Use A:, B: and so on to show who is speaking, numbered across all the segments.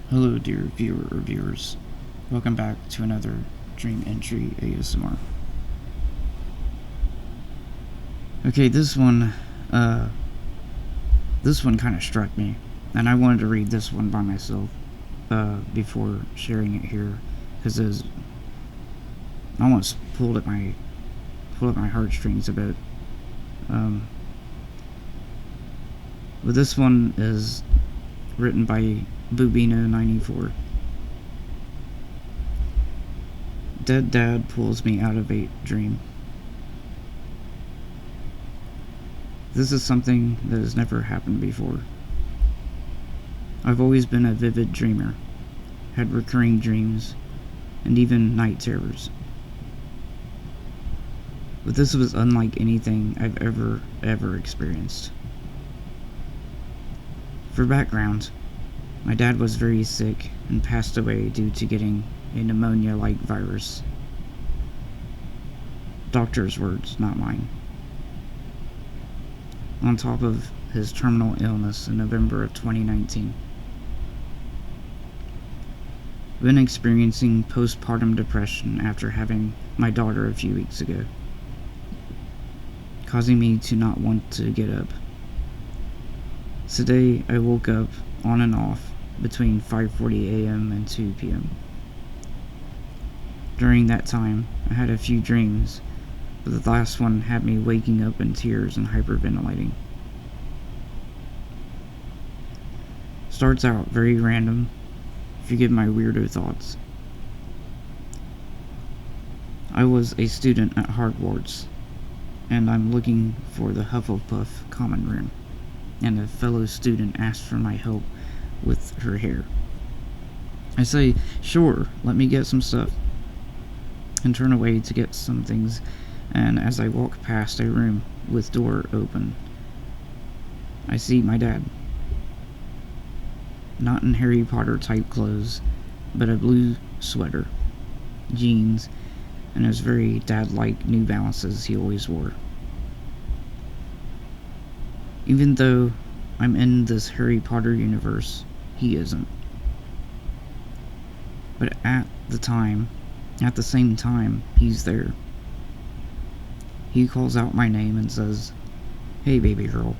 A: Hello, dear viewer or viewers. Welcome back to another Dream Entry ASMR. Okay, this one kind of struck me, and I wanted to read this one by myself before sharing it here, because I almost pulled at my heartstrings a bit. But this one is written by Bubina94. Dead dad pulls me out of a dream. This is something that has never happened before. I've always been a vivid dreamer, had recurring dreams, and even night terrors. But this was unlike anything I've ever experienced. For background, my dad was very sick and passed away due to getting a pneumonia-like virus. Doctor's words, not mine. On top of his terminal illness in November of 2019. Been experiencing postpartum depression after having my daughter a few weeks ago, causing me to not want to get up. Today I woke up on and off between 5:40 a.m. and 2 p.m. During that time, I had a few dreams, but the last one had me waking up in tears and hyperventilating. Starts out very random, forgive my weirdo thoughts. I was a student at Hogwarts, and I'm looking for the Hufflepuff common room, and a fellow student asked for my help with her hair. I say, sure, let me get some stuff, and turn away to get some things, and as I walk past a room with door open, I see my dad. Not in Harry Potter type clothes, but a blue sweater, jeans, and those very dad-like New Balances he always wore. Even though I'm in this Harry Potter universe, he isn't. But at the same time, he's there. He calls out my name and says, "Hey, baby girl."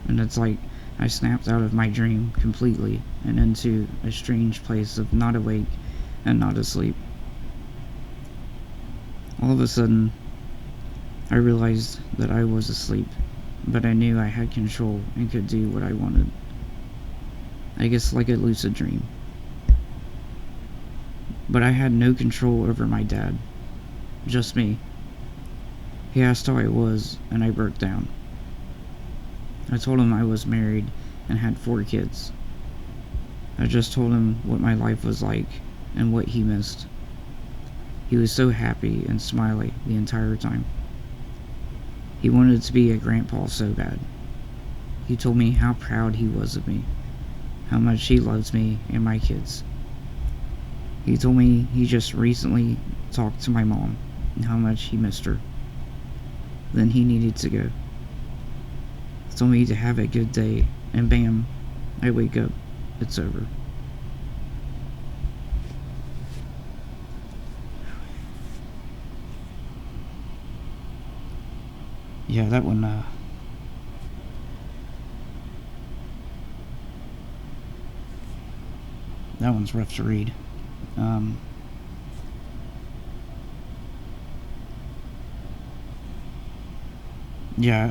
A: And it's like I snapped out of my dream completely and into a strange place of not awake and not asleep. All of a sudden, I realized that I was asleep, but I knew I had control and could do what I wanted. I guess like a lucid dream. But I had no control over my dad. Just me. He asked how I was, and I broke down. I told him I was married and had 4 kids. I just told him what my life was like and what he missed. He was so happy and smiley the entire time. He wanted to be a grandpa so bad. He told me how proud he was of me, how much he loves me and my kids. He told me he just recently talked to my mom and how much he missed her. Then he needed to go. He told me to have a good day, and bam, I wake up, it's over. Yeah, that one, that one's rough to read. Yeah,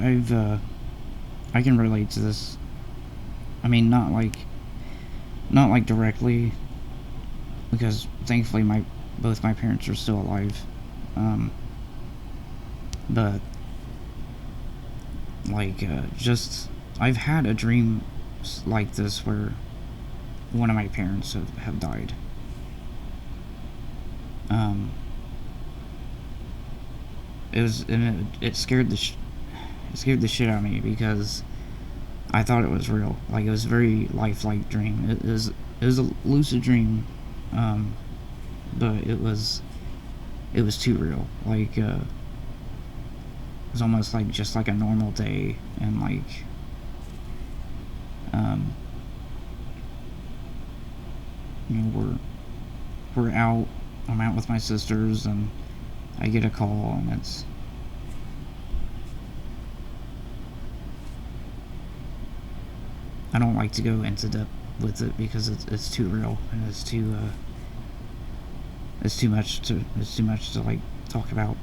A: I can relate to this. I mean, not like directly, because thankfully both my parents are still alive. But like, just I've had a dream like this where one of my parents have died. It scared the shit out of me because I thought it was real. Like, it was a very lifelike dream. It was a lucid dream, but it was too real. Like, it was almost like just like a normal day, and like, You know, we're out. I'm out with my sisters, and I get a call, and it's I don't like to go into depth with it because it's too real and it's too much to like talk about.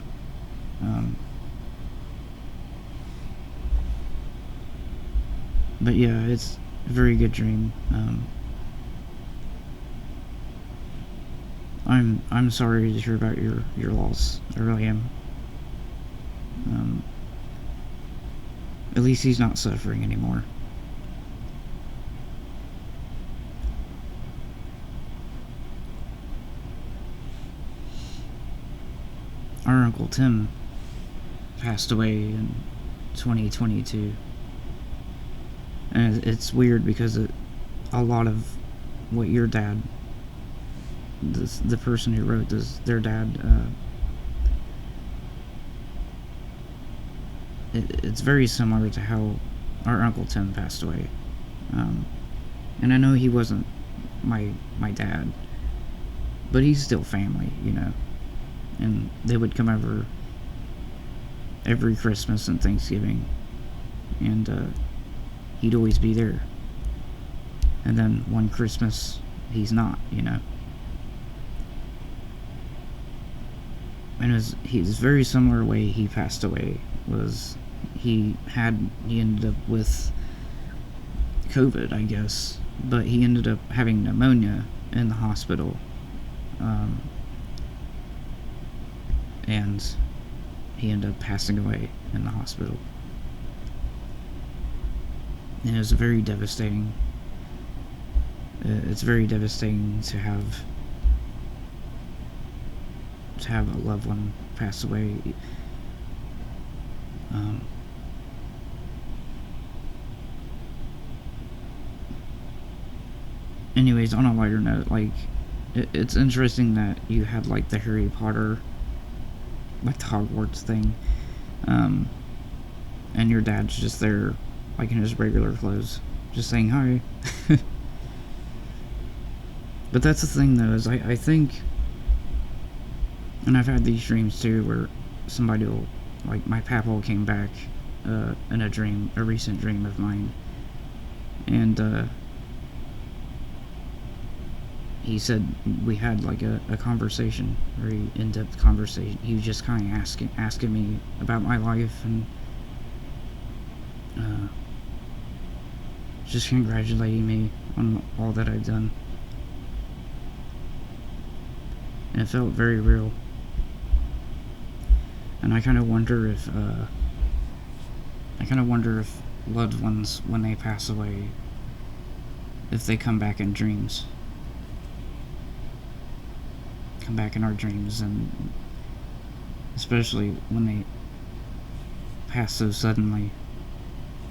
A: But yeah, it's a very good dream. I'm sorry to hear about your loss. I really am. At least he's not suffering anymore. Our Uncle Tim passed away in 2022. And it's weird because a lot of what your dad, the person who wrote this, their dad, it's very similar to how our Uncle Tim passed away. And I know he wasn't my dad, but he's still family, you know. And they would come over every Christmas and Thanksgiving, and he'd always be there. And then one Christmas, he's not, you know. And he's very similar way he passed away was he ended up with COVID, I guess, but he ended up having pneumonia in the hospital, and he ended up passing away in the hospital. And it was very devastating. It's very devastating to have a loved one pass away. Anyways, on a lighter note, like, it's interesting that you had, like, the Harry Potter, like, the Hogwarts thing, and your dad's just there, like, in his regular clothes, just saying hi. But that's the thing, though, is I think, and I've had these dreams, too, where somebody will, like, my papa came back, in a recent dream of mine, and, he said we had like a conversation, very in-depth conversation. He was just kind of asking me about my life and just congratulating me on all that I've done. And it felt very real. And I kind of wonder if loved ones, when they pass away, if they come back in dreams. Come back in our dreams, and especially when they pass so suddenly,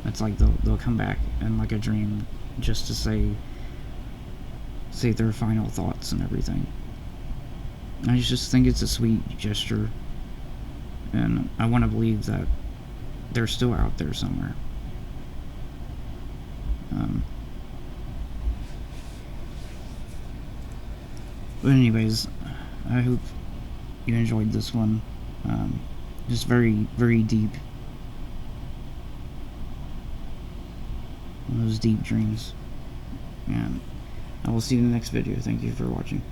A: it's like they'll come back in like a dream just to say their final thoughts and everything. I just think it's a sweet gesture, and I want to believe that they're still out there somewhere. But anyways, I hope you enjoyed this one. Just very, very deep. One of those deep dreams. And I will see you in the next video. Thank you for watching.